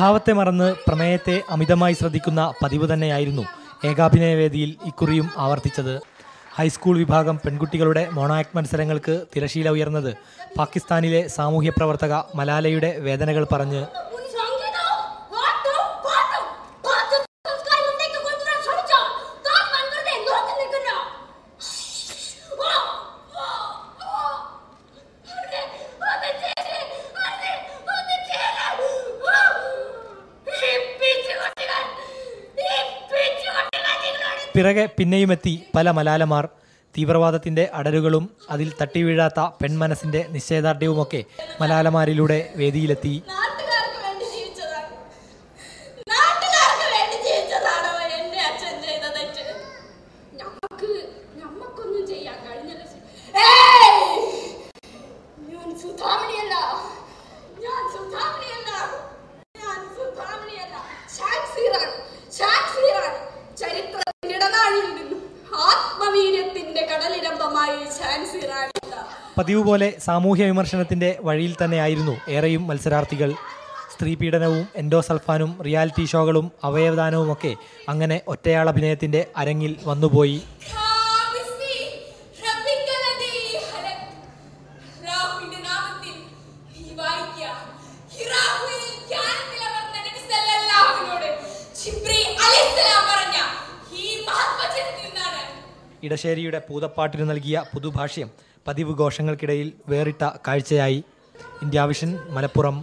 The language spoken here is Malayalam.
സ്വഭാവത്തെ മറന്ന് പ്രമേയത്തെ അമിതമായി ശ്രദ്ധിക്കുന്ന പതിവ് തന്നെയായിരുന്നു ഏകാഭിനയവേദിയിൽ ഇക്കുറിയും ആവർത്തിച്ചത്. ഹൈസ്കൂൾ വിഭാഗം പെൺകുട്ടികളുടെ മോണോആക്ട് മത്സരങ്ങൾക്ക് തിരശീല ഉയർന്നത് പാകിസ്ഥാനിലെ സാമൂഹ്യ പ്രവർത്തക മലാലയുടെ വേദനകൾ പറഞ്ഞ്. പിറകെ പിന്നെയുമെത്തി പല മലാലമാർ. തീവ്രവാദത്തിൻ്റെ അടരുകളും അതിൽ തട്ടിവീഴാത്ത പെൺമനസ്സിൻ്റെ നിശ്ചയദാർഢ്യവുമൊക്കെ മലാലമാരിലൂടെ വേദിയിലെത്തി. പതിവ് പോലെ സാമൂഹ്യ വിമർശനത്തിൻ്റെ വഴിയിൽ തന്നെയായിരുന്നു ഏറെയും മത്സരാർത്ഥികൾ. സ്ത്രീപീഡനവും എൻഡോസൾഫാനും റിയാലിറ്റി ഷോകളും അവയവദാനവുമൊക്കെ അങ്ങനെ ഒറ്റയാളഭിനയത്തിൻ്റെ അരങ്ങിൽ വന്നുപോയി. ഇടശ്ശേരിയുടെ പൂതപ്പാട്ടിന് നൽകിയ പുതുഭാഷ്യം പതിവ് ഘോഷങ്ങൾക്കിടയിൽ വേറിട്ട കാഴ്ചയായി. India vision, Malappuram.